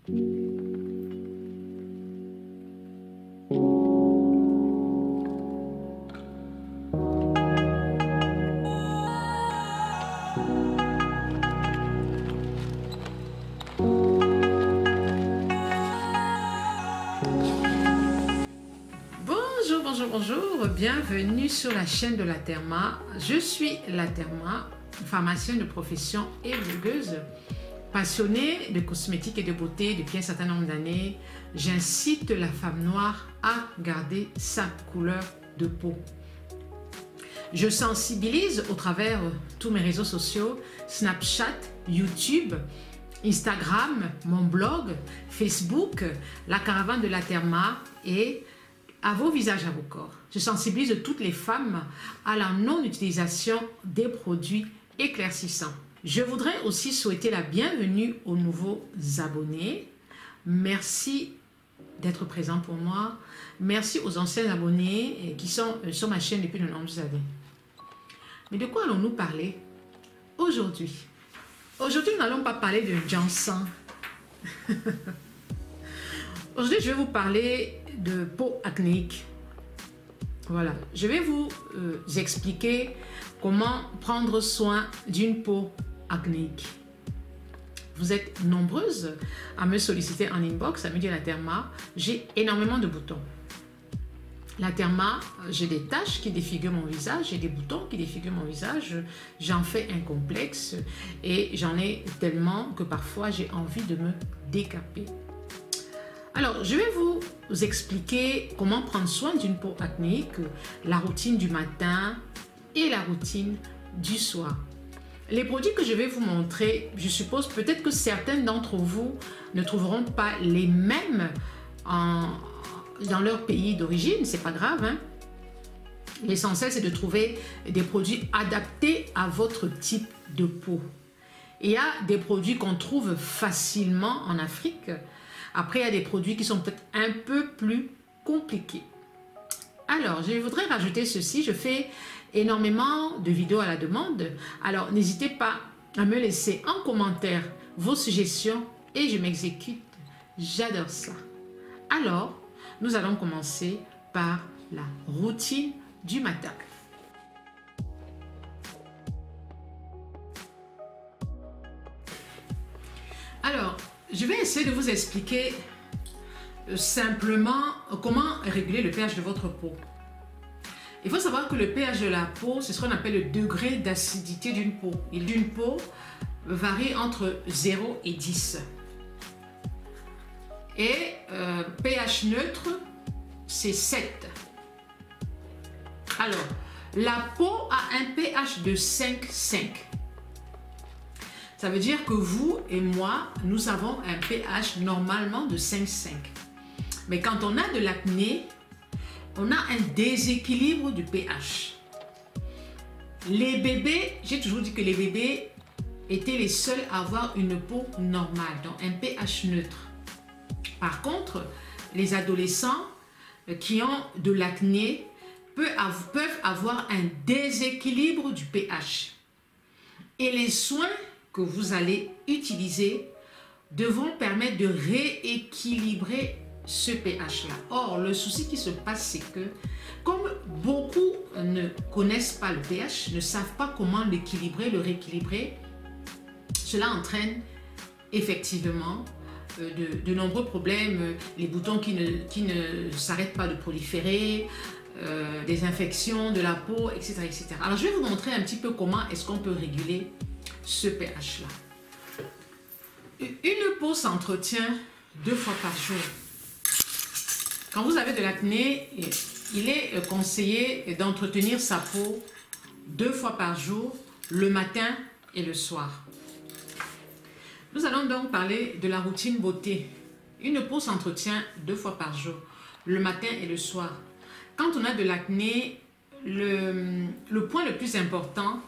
Bonjour, bienvenue sur la chaîne de Laterma. Je suis Laterma, pharmacienne de profession et blogueuse. Passionnée de cosmétiques et de beauté depuis un certain nombre d'années, j'incite la femme noire à garder sa couleur de peau. Je sensibilise au travers tous mes réseaux sociaux, Snapchat, YouTube, Instagram, mon blog, Facebook, la caravane de Laterma et à vos visages, à vos corps. Je sensibilise toutes les femmes à la non-utilisation des produits éclaircissants. Je voudrais aussi souhaiter la bienvenue aux nouveaux abonnés. Merci d'être présent pour moi. Merci aux anciens abonnés qui sont sur ma chaîne depuis de nombreuses années. Mais de quoi allons-nous parler aujourd'hui? Aujourd'hui, nous n'allons pas parler de ginseng. Aujourd'hui, je vais vous parler de peau acnéique. Voilà, je vais vous expliquer comment prendre soin d'une peau acnéique. Vous êtes nombreuses à me solliciter en inbox, à me dire Laterma, j'ai énormément de boutons. Laterma, j'ai des taches qui défigurent mon visage, j'ai des boutons qui défigurent mon visage, j'en fais un complexe et j'en ai tellement que parfois j'ai envie de me décaper. Alors, je vais vous expliquer comment prendre soin d'une peau acnéique, la routine du matin et la routine du soir. Les produits que je vais vous montrer, je suppose peut-être que certains d'entre vous ne trouveront pas les mêmes dans leur pays d'origine, c'est pas grave, hein? L'essentiel, c'est de trouver des produits adaptés à votre type de peau. Il y a des produits qu'on trouve facilement en Afrique. Après, il y a des produits qui sont peut-être un peu plus compliqués. Alors, je voudrais rajouter ceci. Je fais énormément de vidéos à la demande. Alors, n'hésitez pas à me laisser en commentaire vos suggestions et je m'exécute. J'adore ça. Alors, nous allons commencer par la routine du matin. Alors, je vais essayer de vous expliquer simplement comment réguler le pH de votre peau. Il faut savoir que le pH de la peau, c'est ce qu'on appelle le degré d'acidité d'une peau. Et d'une peau varie entre 0 et 10. Et pH neutre, c'est 7. Alors, la peau a un pH de 5,5. Ça veut dire que vous et moi, nous avons un pH normalement de 5,5. Mais quand on a de l'acné, on a un déséquilibre du pH. Les bébés, j'ai toujours dit que les bébés étaient les seuls à avoir une peau normale, donc un pH neutre. Par contre, les adolescents qui ont de l'acné peuvent avoir un déséquilibre du pH. Et les soins que vous allez utiliser devront permettre de rééquilibrer ce pH-là. Or, le souci qui se passe, c'est que comme beaucoup ne connaissent pas le pH, ne savent pas comment l'équilibrer, le rééquilibrer, cela entraîne effectivement de nombreux problèmes, les boutons qui ne s'arrêtent pas de proliférer, des infections de la peau, etc., etc. Alors, je vais vous montrer un petit peu comment est-ce qu'on peut réguler ce pH-là. Une peau s'entretient 2 fois par jour. Quand vous avez de l'acné, il est conseillé d'entretenir sa peau 2 fois par jour, le matin et le soir. Nous allons donc parler de la routine beauté. Une peau s'entretient 2 fois par jour, le matin et le soir. Quand on a de l'acné, le point le plus important,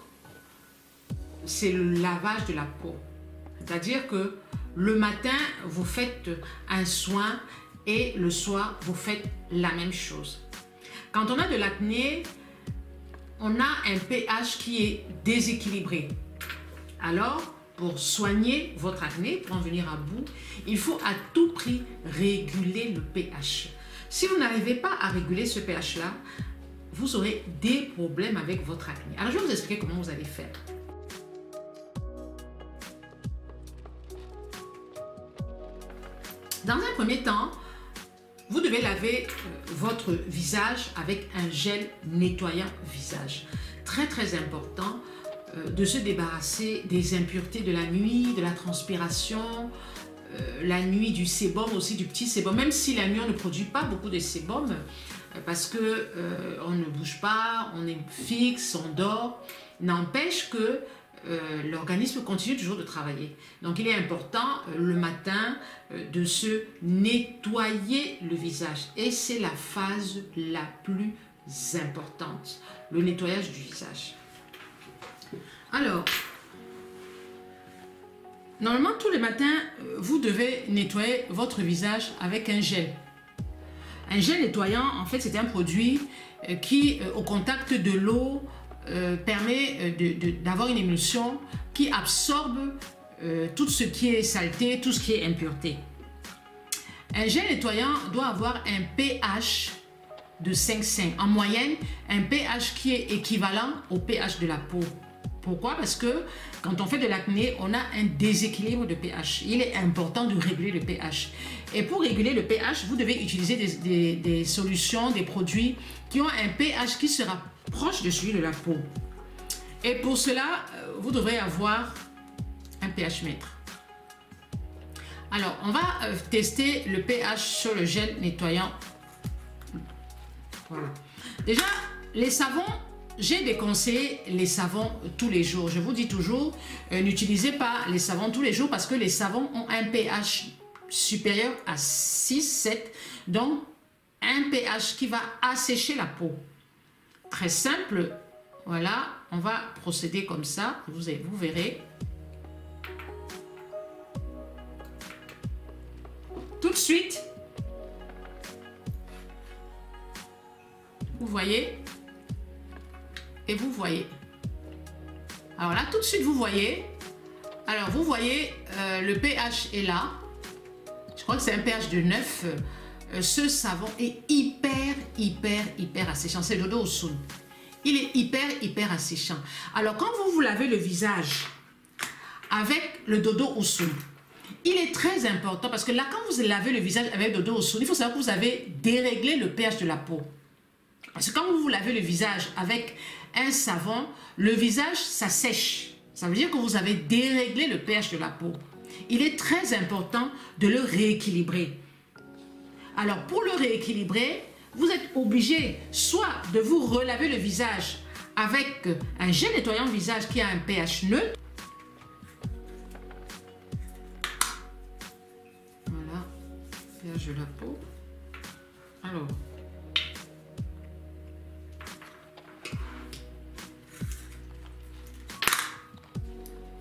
c'est le lavage de la peau. C'est-à-dire que le matin, vous faites un soin et le soir, vous faites la même chose. Quand on a de l'acné, on a un pH qui est déséquilibré. Alors, pour soigner votre acné, pour en venir à bout, il faut à tout prix réguler le pH. Si vous n'arrivez pas à réguler ce pH-là, vous aurez des problèmes avec votre acné. Alors, je vais vous expliquer comment vous allez faire. Dans un premier temps, vous devez laver votre visage avec un gel nettoyant visage. Très, très important de se débarrasser des impuretés de la nuit, de la transpiration, la nuit, du sébum aussi, du petit sébum. Même si la nuit, on ne produit pas beaucoup de sébum, parce que on ne bouge pas, on est fixe, on dort, n'empêche que l'organisme continue toujours de travailler. Donc il est important le matin de se nettoyer le visage, et c'est la phase la plus importante, le nettoyage du visage. Alors, normalement tous les matins vous devez nettoyer votre visage avec un gel. Un gel nettoyant, en fait, c'est un produit qui, au contact de l'eau, permet d'avoir une émulsion qui absorbe tout ce qui est saleté, tout ce qui est impureté. Un gel nettoyant doit avoir un pH de 5,5. En moyenne, un pH qui est équivalent au pH de la peau. Pourquoi? Parce que quand on fait de l'acné, on a un déséquilibre de pH. Il est important de réguler le pH. Et pour réguler le pH, vous devez utiliser des solutions, des produits qui ont un pH qui sera proche de celui de la peau. Et pour cela, vous devrez avoir un pH mètre. Alors, on va tester le pH sur le gel nettoyant. Voilà. Déjà, les savons, j'ai déconseillé les savons tous les jours. Je vous dis toujours, n'utilisez pas les savons tous les jours parce que les savons ont un pH supérieur à 6, 7. Donc, un pH qui va assécher la peau. Très simple. Voilà, on va procéder comme ça. Vous verrez. Tout de suite, vous voyez, et vous voyez. Alors là, tout de suite, vous voyez. Alors, vous voyez, le pH est là. Je crois que c'est un pH de 9. Ce savon est hyper asséchant. C'est le Dodo Osun. Il est hyper asséchant. Alors, quand vous vous lavez le visage avec le Dodo Osun, il est très important parce que là, quand vous lavez le visage avec le Dodo Osun, il faut savoir que vous avez déréglé le pH de la peau. Parce que quand vous vous lavez le visage avec un savon, le visage, ça sèche. Ça veut dire que vous avez déréglé le pH de la peau. Il est très important de le rééquilibrer. Alors, pour le rééquilibrer, vous êtes obligé soit de vous relaver le visage avec un gel nettoyant visage qui a un pH neutre. Voilà, pH de la peau.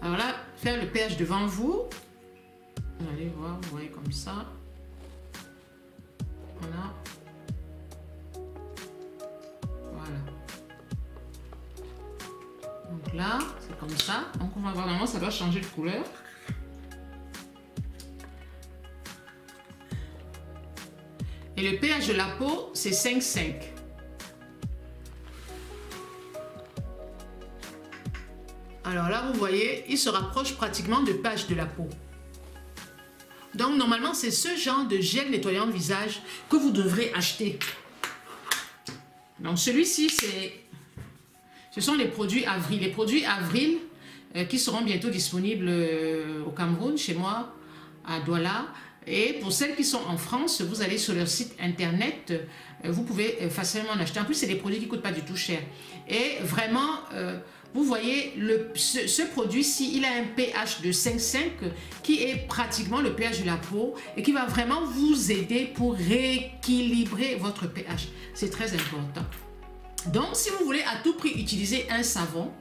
Alors là, faire le pH devant vous. Vous allez voir, vous voyez comme ça. Voilà. Voilà. Donc là, c'est comme ça. Donc on va voir, normalement, ça doit changer de couleur. Et le pH de la peau, c'est 5,5. Alors là, vous voyez, il se rapproche pratiquement du pH de la peau. Donc, normalement, c'est ce genre de gel nettoyant le visage que vous devrez acheter. Donc, celui-ci, ce sont les produits Avril. Les produits Avril qui seront bientôt disponibles au Cameroun, chez moi, à Douala. Et pour celles qui sont en France, vous allez sur leur site internet, vous pouvez facilement en acheter. En plus, c'est des produits qui ne coûtent pas du tout cher. Et vraiment, vous voyez, ce produit-ci, il a un pH de 5,5 qui est pratiquement le pH de la peau et qui va vraiment vous aider pour rééquilibrer votre pH. C'est très important. Donc, si vous voulez à tout prix utiliser un savon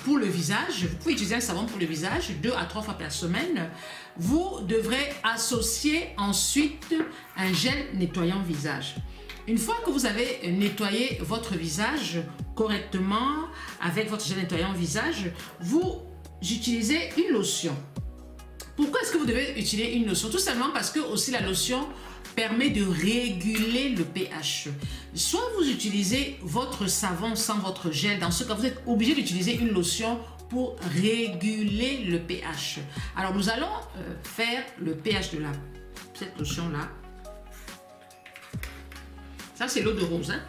pour le visage, vous pouvez utiliser un savon pour le visage 2 à 3 fois par semaine. Vous devrez associer ensuite un gel nettoyant visage. Une fois que vous avez nettoyé votre visage correctement avec votre gel nettoyant visage, vous j'utilisais une lotion. Pourquoi est-ce que vous devez utiliser une lotion? Tout simplement parce que aussi la lotion permet de réguler le pH. Soit vous utilisez votre savon sans votre gel. Dans ce cas, vous êtes obligé d'utiliser une lotion pour réguler le pH. Alors, nous allons faire le pH de cette lotion-là. Ça, c'est l'eau de rose. Hein?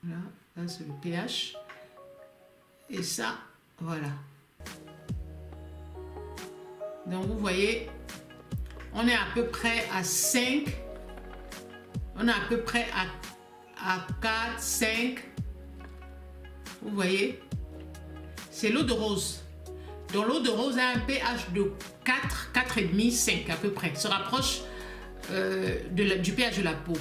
Voilà, là, c'est le pH. Et ça, voilà. Donc, vous voyez, on est à peu près à 5. On est à peu près à 4, 5. Vous voyez, c'est l'eau de rose. Donc, l'eau de rose a un pH de 4, 4,5, 5 à peu près. Se rapproche du pH de la peau.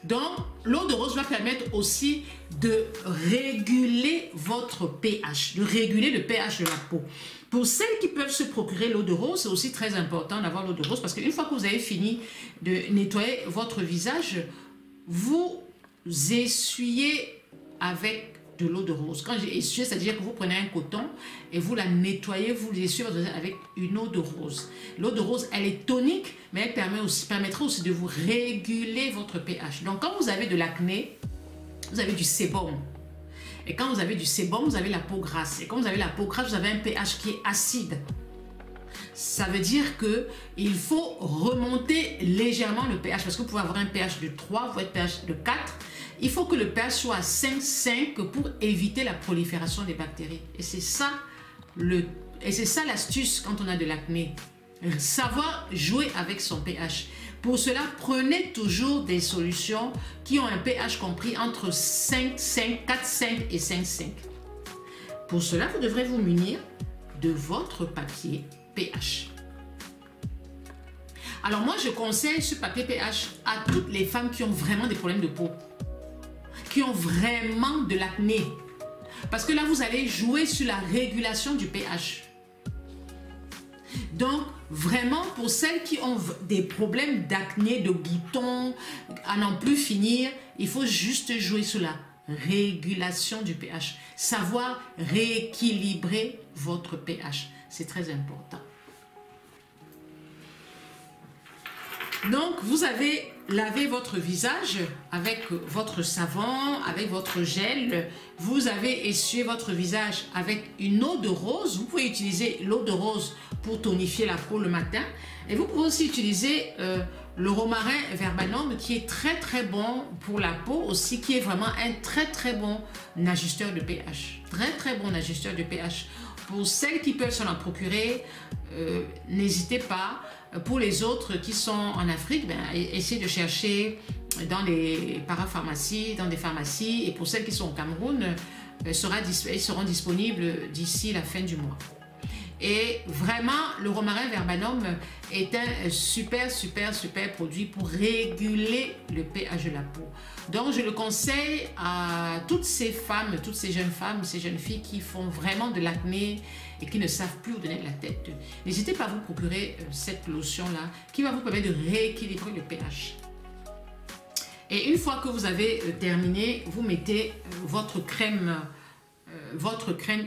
Donc, l'eau de rose va permettre aussi de réguler votre pH, de réguler le pH de la peau. Pour celles qui peuvent se procurer l'eau de rose, c'est aussi très important d'avoir l'eau de rose parce qu'une fois que vous avez fini de nettoyer votre visage, vous essuyez avec de l'eau de rose. Quand j'ai essuyé, c'est-à-dire que vous prenez un coton et vous la nettoyez, vous l'essuyez avec une eau de rose. L'eau de rose, elle est tonique, mais elle permettra aussi de vous réguler votre pH. Donc, quand vous avez de l'acné, vous avez du sébum. Et quand vous avez du sébum, vous avez la peau grasse. Et quand vous avez la peau grasse, vous avez un pH qui est acide. Ça veut dire qu'il faut remonter légèrement le pH parce que vous pouvez avoir un pH de 3, vous pouvez avoir un pH de 4. Il faut que le pH soit à 5, 5 pour éviter la prolifération des bactéries. Et c'est ça l'astuce quand on a de l'acné. Savoir jouer avec son pH. Pour cela, prenez toujours des solutions qui ont un pH compris entre 5, 5, 4, 5 et 5, 5. Pour cela, vous devrez vous munir de votre papier pH. Alors moi, je conseille ce papier pH à toutes les femmes qui ont vraiment des problèmes de peau, qui ont vraiment de l'acné. Parce que là, vous allez jouer sur la régulation du pH. Donc, vraiment, pour celles qui ont des problèmes d'acné, de boutons, à n'en plus finir, il faut juste jouer sur la régulation du pH. Savoir rééquilibrer votre pH. C'est très important. Donc, vous avez lavé votre visage avec votre savon, avec votre gel. Vous avez essuyé votre visage avec une eau de rose. Vous pouvez utiliser l'eau de rose pour tonifier la peau le matin. Et vous pouvez aussi utiliser le romarin verbanum qui est très très bon pour la peau aussi, qui est vraiment un très très bon ajusteur de pH. Très très bon ajusteur de pH. Pour celles qui peuvent s'en procurer, n'hésitez pas. Pour les autres qui sont en Afrique, essayez de chercher dans les parapharmacies, dans des pharmacies. Et pour celles qui sont au Cameroun, ils seront disponibles d'ici la fin du mois. Et vraiment, le romarin verbanum est un super produit pour réguler le pH de la peau. Donc, je le conseille à toutes ces femmes, toutes ces jeunes femmes, ces jeunes filles qui font vraiment de l'acné et qui ne savent plus où donner de la tête. N'hésitez pas à vous procurer cette lotion-là qui va vous permettre de rééquilibrer le pH. Et une fois que vous avez terminé, vous mettez votre crème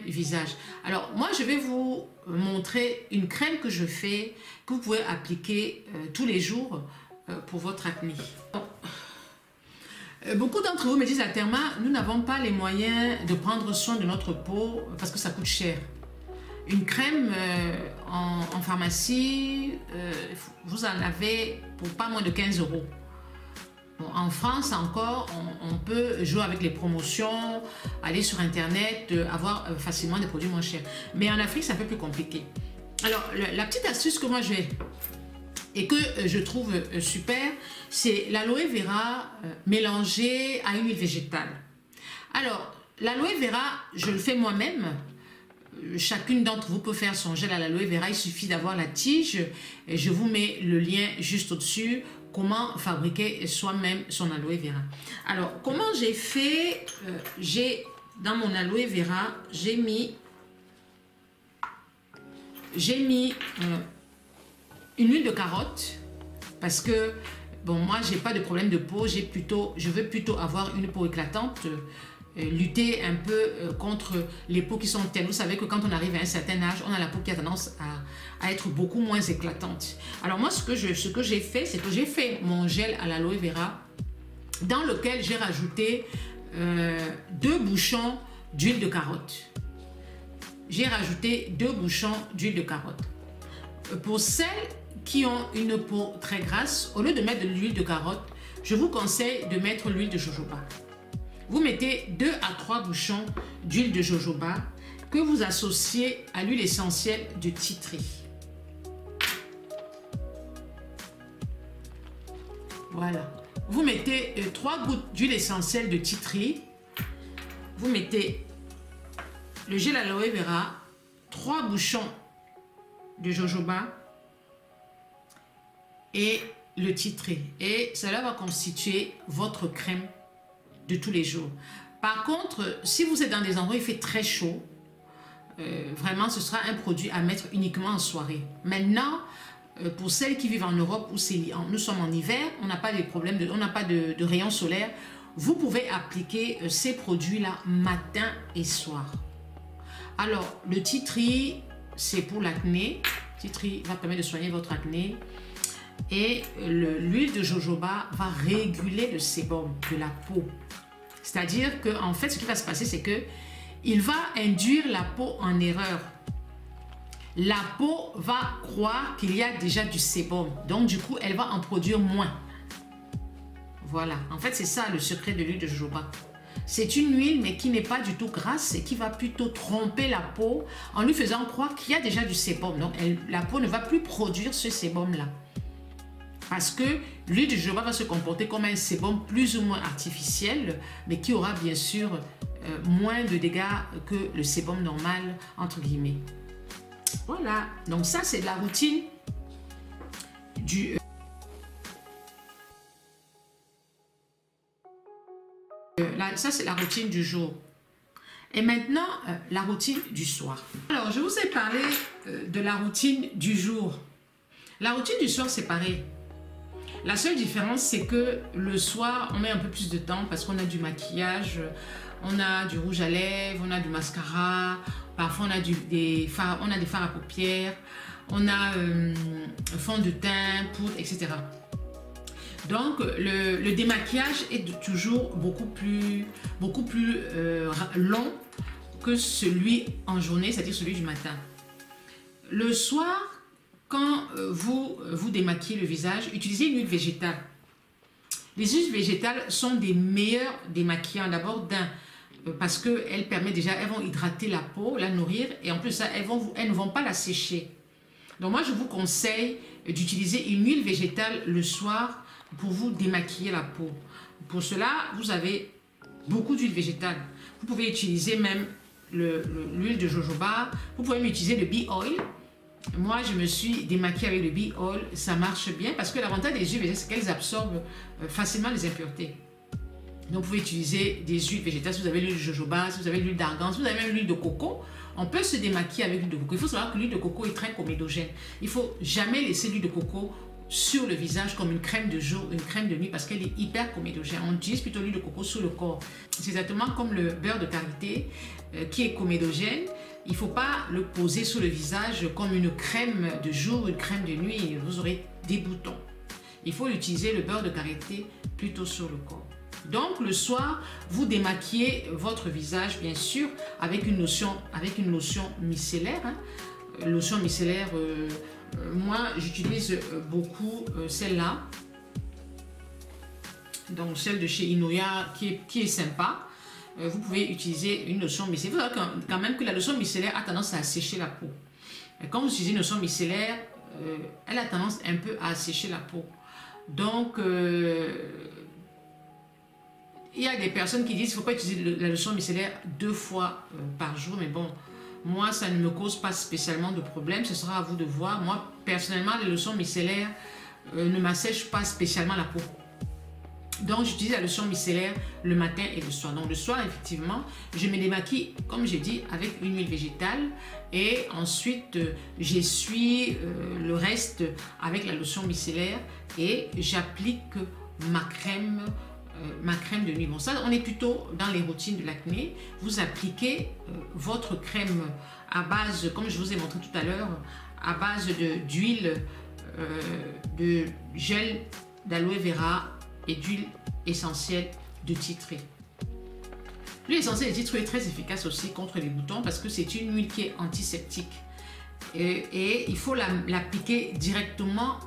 visage. Alors, moi, je vais vous montrer une crème que je fais, que vous pouvez appliquer tous les jours pour votre acné. Beaucoup d'entre vous me disent à Therma, nous n'avons pas les moyens de prendre soin de notre peau parce que ça coûte cher. Une crème en pharmacie, vous en avez pour pas moins de 15 €. Bon, en France encore, on peut jouer avec les promotions, aller sur internet, avoir facilement des produits moins chers. Mais en Afrique, c'est un peu plus compliqué. Alors, la petite astuce que moi j'ai et que je trouve super, c'est l'aloe vera mélangée à une huile végétale. Alors, l'aloe vera, je le fais moi-même. Chacune d'entre vous peut faire son gel à l'aloe vera. Il suffit d'avoir la tige. Et je vous mets le lien juste au-dessus. Comment fabriquer soi-même son aloe vera. Alors, comment j'ai fait? Dans mon aloe vera, j'ai mis une huile de carotte parce que bon, moi, j'ai pas de problème de peau. Je veux plutôt avoir une peau éclatante. Lutter un peu contre les peaux qui sont telles. Vous savez que quand on arrive à un certain âge, on a la peau qui a tendance à être beaucoup moins éclatante. Alors moi, ce que j'ai fait, c'est que j'ai fait mon gel à l'aloe vera dans lequel j'ai rajouté 2 bouchons d'huile de carotte. J'ai rajouté 2 bouchons d'huile de carotte. Pour celles qui ont une peau très grasse, au lieu de mettre de l'huile de carotte, je vous conseille de mettre l'huile de jojoba. Vous mettez 2 à 3 bouchons d'huile de jojoba que vous associez à l'huile essentielle de tea tree. Voilà. Vous mettez 3 gouttes d'huile essentielle de tea tree. Vous mettez le gel aloe vera, 3 bouchons de jojoba et le tea tree. Et cela va constituer votre crème de tous les jours. Par contre, si vous êtes dans des endroits où il fait très chaud, vraiment ce sera un produit à mettre uniquement en soirée. Maintenant, pour celles qui vivent en Europe où nous sommes en hiver, on n'a pas de problème, on n'a pas de rayons solaires, vous pouvez appliquer ces produits-là matin et soir. Alors, le tea tree, c'est pour l'acné. Le tea tree va permettre de soigner votre acné. Et l'huile de jojoba va réguler le sébum de la peau. C'est-à-dire que en fait, ce qui va se passer, c'est que il va induire la peau en erreur. La peau va croire qu'il y a déjà du sébum. Donc, du coup, elle va en produire moins. Voilà. En fait, c'est ça le secret de l'huile de jojoba. C'est une huile, mais qui n'est pas du tout grasse et qui va plutôt tromper la peau en lui faisant croire qu'il y a déjà du sébum. Donc, la peau ne va plus produire ce sébum-là. Parce que l'huile de jojoba va se comporter comme un sébum plus ou moins artificiel, mais qui aura bien sûr moins de dégâts que le sébum normal, entre guillemets. Voilà, donc ça c'est la routine du... ça c'est la routine du jour. Et maintenant, la routine du soir. Alors, je vous ai parlé de la routine du jour. La routine du soir, c'est pareil. La seule différence, c'est que le soir, on met un peu plus de temps parce qu'on a du maquillage, on a du rouge à lèvres, on a du mascara, parfois on a des fards à paupières, on a fond de teint, poudre, etc. Donc, le démaquillage est toujours beaucoup plus long que celui en journée, c'est-à-dire celui du matin. Le soir, quand vous démaquillez le visage, utilisez une huile végétale. Les huiles végétales sont des meilleurs démaquillants. D'abord, parce qu'elles permettent déjà, elles vont hydrater la peau, la nourrir, et en plus ça, elles ne vont pas la sécher. Donc moi, je vous conseille d'utiliser une huile végétale le soir pour vous démaquiller la peau. Pour cela, vous avez beaucoup d'huile végétale. Vous pouvez utiliser même l'huile de jojoba. Vous pouvez même utiliser le bee oil. Moi, je me suis démaquillée avec le bee oil. Ça marche bien parce que l'avantage des huiles végétales, c'est qu'elles absorbent facilement les impuretés. Donc, vous pouvez utiliser des huiles végétales. Si vous avez l'huile de jojoba, si vous avez l'huile d'argan, si vous avez même l'huile de coco, on peut se démaquiller avec l'huile de coco. Il faut savoir que l'huile de coco est très comédogène. Il ne faut jamais laisser l'huile de coco sur le visage comme une crème de jour, une crème de nuit parce qu'elle est hyper comédogène. On utilise plutôt l'huile de coco sur le corps. C'est exactement comme le beurre de karité qui est comédogène. Il ne faut pas le poser sur le visage comme une crème de jour, une crème de nuit. Vous aurez des boutons. Il faut utiliser le beurre de karité plutôt sur le corps. Donc le soir, vous démaquillez votre visage bien sûr avec une lotion micellaire. Lotion micellaire, moi j'utilise beaucoup celle-là. Donc celle de chez Inoya qui est sympa. Vous pouvez utiliser une lotion micellaire. Vous savez quand même que la lotion micellaire a tendance à assécher la peau. Quand vous utilisez une lotion micellaire, elle a tendance un peu à assécher la peau. Donc, il y a des personnes qui disent qu'il ne faut pas utiliser la lotion micellaire 2 fois par jour. Mais bon, moi, ça ne me cause pas spécialement de problème. Ce sera à vous de voir. Moi, personnellement, les lotions micellaires ne m'assèchent pas spécialement la peau. Donc, j'utilise la lotion micellaire le matin et le soir. Donc, le soir, effectivement, je me démaquille, comme j'ai dit, avec une huile végétale. Et ensuite, j'essuie le reste avec la lotion micellaire et j'applique ma crème de nuit. Bon, ça, on est plutôt dans les routines de l'acné. Vous appliquez votre crème à base, comme je vous ai montré tout à l'heure, à base d'huile, de gel d'aloe vera et d'huile essentielle de tea tree. L'huile essentielle de tea tree est très efficace aussi contre les boutons parce que c'est une huile qui est antiseptique. Et il faut l'appliquer directement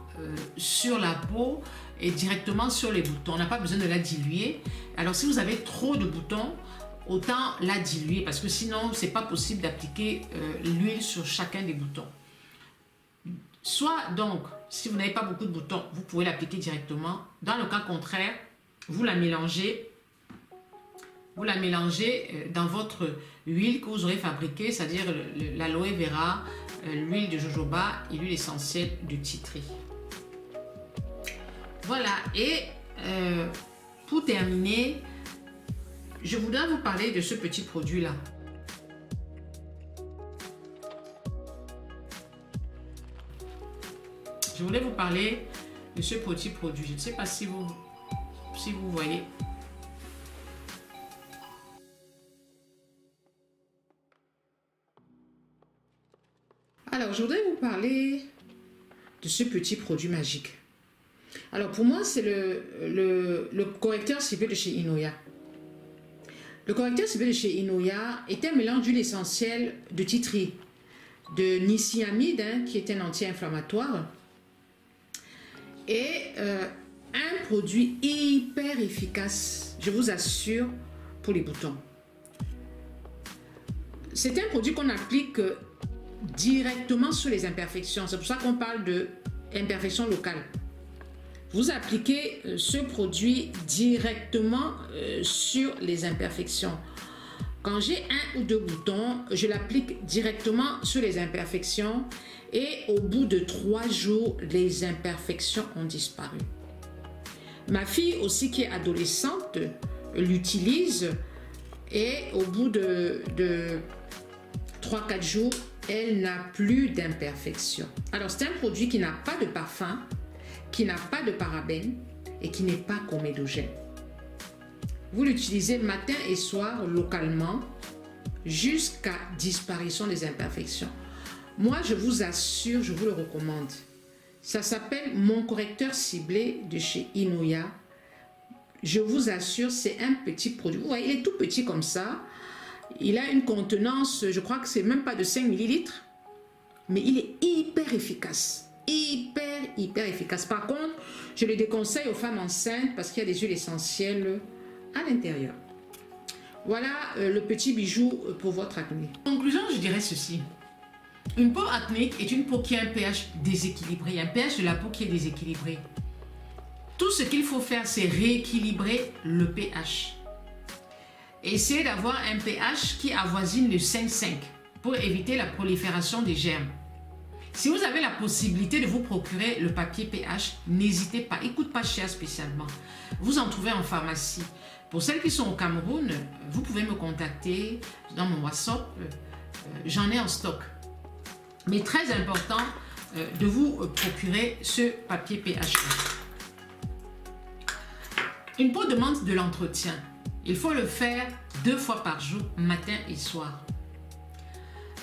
sur la peau et directement sur les boutons. On n'a pas besoin de la diluer. Alors si vous avez trop de boutons, autant la diluer parce que sinon, ce n'est pas possible d'appliquer l'huile sur chacun des boutons. Soit donc, si vous n'avez pas beaucoup de boutons, vous pouvez l'appliquer directement. Dans le cas contraire, vous la mélangez dans votre huile que vous aurez fabriquée, c'est-à-dire l'aloe vera, l'huile de jojoba et l'huile essentielle de tea tree. Voilà, et pour terminer, je voudrais vous parler de ce petit produit-là. Je voulais vous parler de ce petit produit. Je ne sais pas si vous voyez. Alors, je voudrais vous parler de ce petit produit magique. Alors, pour moi, c'est le correcteur ciblé de chez Inoya. Le correcteur ciblé de chez Inoya est un mélange d'huile essentielle de tea tree, de niacinamide, qui est un anti-inflammatoire, et un produit hyper efficace, je vous assure, pour les boutons. C'est un produit qu'on applique directement sur les imperfections. C'est pour ça qu'on parle de imperfections locales. Vous appliquez ce produit directement sur les imperfections. Quand j'ai un ou deux boutons, je l'applique directement sur les imperfections et au bout de 3 jours, les imperfections ont disparu. Ma fille aussi qui est adolescente l'utilise et au bout de 3-4 jours, elle n'a plus d'imperfections. Alors c'est un produit qui n'a pas de parfum, qui n'a pas de parabènes et qui n'est pas comédogène. Vous l'utilisez matin et soir localement jusqu'à disparition des imperfections. Moi, je vous assure, je vous le recommande. Ça s'appelle mon correcteur ciblé de chez Inoya. Je vous assure, c'est un petit produit. Vous voyez, il est tout petit comme ça. Il a une contenance, je crois que c'est même pas de 5 ml. Mais il est hyper efficace. Hyper efficace. Par contre, je le déconseille aux femmes enceintes parce qu'il y a des huiles essentielles à l'intérieur. Voilà le petit bijou pour votre acné. En conclusion, je dirais ceci. Une peau acnéique est une peau qui a un pH déséquilibré, un pH de la peau qui est déséquilibré. Tout ce qu'il faut faire, c'est rééquilibrer le pH. Essayez d'avoir un pH qui avoisine le 5,5 pour éviter la prolifération des germes. Si vous avez la possibilité de vous procurer le papier pH, n'hésitez pas, il ne coûte pas cher spécialement. Vous en trouvez en pharmacie. Pour celles qui sont au Cameroun, vous pouvez me contacter dans mon WhatsApp, j'en ai en stock. Mais très important de vous procurer ce papier pH. Une peau demande de l'entretien. Il faut le faire 2 fois par jour, matin et soir.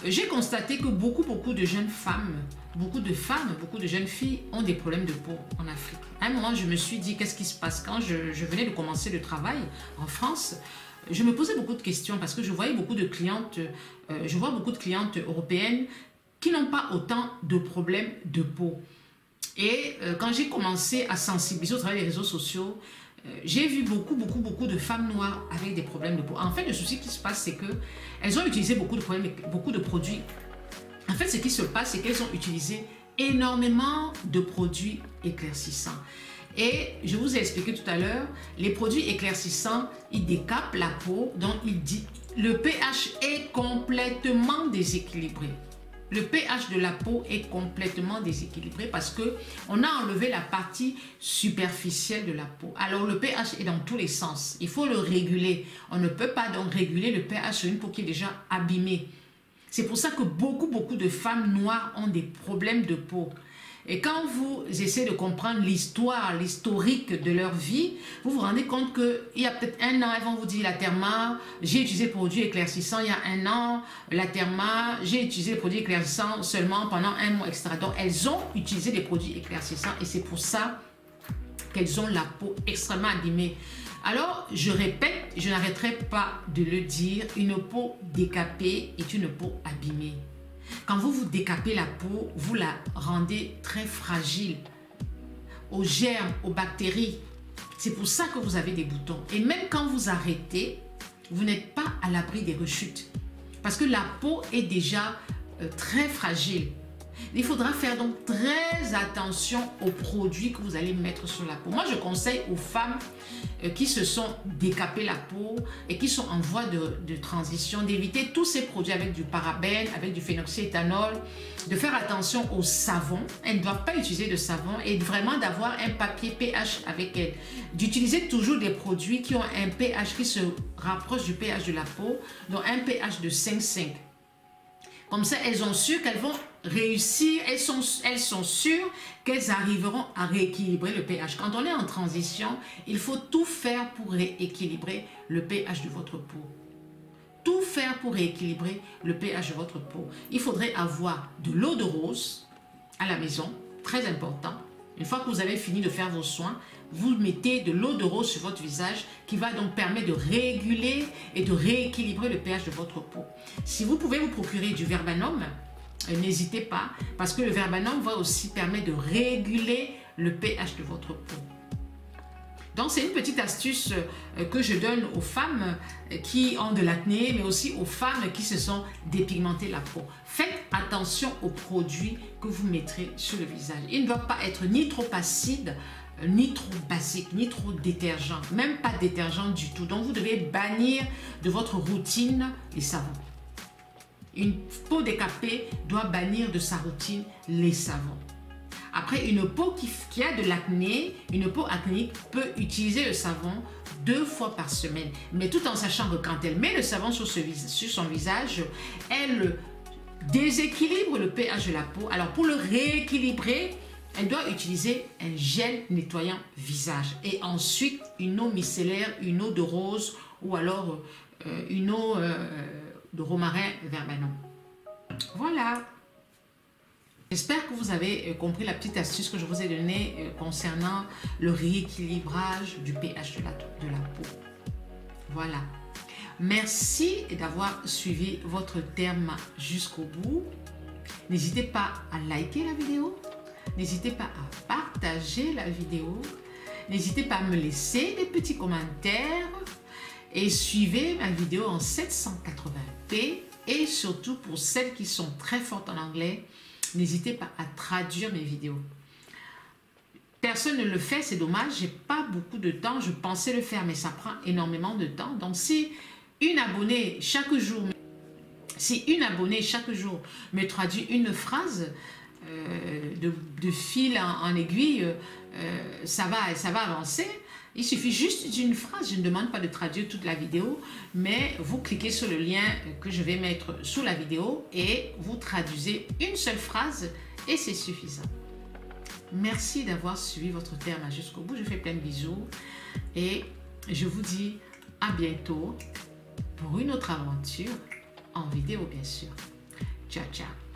J'ai constaté que beaucoup de jeunes femmes, beaucoup de jeunes filles ont des problèmes de peau en Afrique. À un moment, je me suis dit, qu'est-ce qui se passe? Quand je venais de commencer le travail en France, je me posais beaucoup de questions parce que je voyais beaucoup de clientes, européennes qui n'ont pas autant de problèmes de peau. Et quand j'ai commencé à sensibiliser au travers des réseaux sociaux, j'ai vu beaucoup de femmes noires avec des problèmes de peau. En fait, le souci qui se passe, c'est qu'elles ont utilisé beaucoup de produits. En fait, ce qui se passe, c'est qu'elles ont utilisé énormément de produits éclaircissants. Et je vous ai expliqué tout à l'heure, les produits éclaircissants, ils décapent la peau, donc le pH est complètement déséquilibré. le pH de la peau est complètement déséquilibré parce que on a enlevé la partie superficielle de la peau. Alors le pH est dans tous les sens. Il faut le réguler. On ne peut pas donc réguler le pH sur une peau qui est déjà abîmée. C'est pour ça que beaucoup de femmes noires ont des problèmes de peau. Et quand vous essayez de comprendre l'historique de leur vie, vous vous rendez compte qu'il y a peut-être un an, elles vont vous dire la Therma, j'ai utilisé produit éclaircissant il y a un an, la Therma, j'ai utilisé les produits éclaircissants seulement pendant un mois, etc. Donc elles ont utilisé des produits éclaircissants et c'est pour ça qu'elles ont la peau extrêmement abîmée. Alors, je répète, je n'arrêterai pas de le dire, une peau décapée est une peau abîmée. Quand vous décapez la peau, vous la rendez très fragile aux germes, aux bactéries. C'est pour ça que vous avez des boutons. Et même quand vous arrêtez, vous n'êtes pas à l'abri des rechutes. Parce que la peau est déjà très fragile. Il faudra faire donc très attention aux produits que vous allez mettre sur la peau. Moi, je conseille aux femmes qui se sont décapées la peau et qui sont en voie de transition d'éviter tous ces produits avec du parabène, avec du phénoxyéthanol, de faire attention au savon. Elles ne doivent pas utiliser de savon et vraiment d'avoir un papier pH avec elles. D'utiliser toujours des produits qui ont un pH qui se rapproche du pH de la peau, donc un pH de 5,5. Comme ça, elles ont su qu'elles vont réussir, elles sont sûres qu'elles arriveront à rééquilibrer le pH. Quand on est en transition, il faut tout faire pour rééquilibrer le pH de votre peau. Tout faire pour rééquilibrer le pH de votre peau. Il faudrait avoir de l'eau de rose à la maison, très important. Une fois que vous avez fini de faire vos soins, vous mettez de l'eau de rose sur votre visage qui va donc permettre de réguler et de rééquilibrer le pH de votre peau. Si vous pouvez vous procurer du Verbanum, n'hésitez pas parce que le Verbanum va aussi permettre de réguler le pH de votre peau. Donc c'est une petite astuce que je donne aux femmes qui ont de l'acné, mais aussi aux femmes qui se sont dépigmentées la peau. Faites attention aux produits que vous mettrez sur le visage. Ils ne doivent pas être ni trop acides, ni trop basiques, ni trop détergents, même pas détergents du tout. Donc vous devez bannir de votre routine les savons. Une peau décapée doit bannir de sa routine les savons. Après, une peau qui a de l'acné, une peau acnéique peut utiliser le savon 2 fois par semaine. Mais tout en sachant que quand elle met le savon sur son visage, elle déséquilibre le pH de la peau. Alors pour le rééquilibrer, elle doit utiliser un gel nettoyant visage. Et ensuite, une eau micellaire, une eau de rose ou alors une eau de romarin Verbanum. Voilà. J'espère que vous avez compris la petite astuce que je vous ai donnée concernant le rééquilibrage du pH de la peau. Voilà. Merci d'avoir suivi votre terme jusqu'au bout. N'hésitez pas à liker la vidéo. N'hésitez pas à partager la vidéo. N'hésitez pas à me laisser des petits commentaires. Et suivez ma vidéo en 780p. Et surtout pour celles qui sont très fortes en anglais, n'hésitez pas à traduire mes vidéos. Personne ne le fait, c'est dommage. J'ai pas beaucoup de temps. Je pensais le faire, mais ça prend énormément de temps. Donc, si une abonnée chaque jour me traduit une phrase de fil en aiguille, ça va avancer. Il suffit juste d'une phrase. Je ne demande pas de traduire toute la vidéo, mais vous cliquez sur le lien que je vais mettre sous la vidéo et vous traduisez une seule phrase et c'est suffisant. Merci d'avoir suivi votre terme jusqu'au bout. Je fais plein de bisous et je vous dis à bientôt pour une autre aventure en vidéo, bien sûr. Ciao, ciao.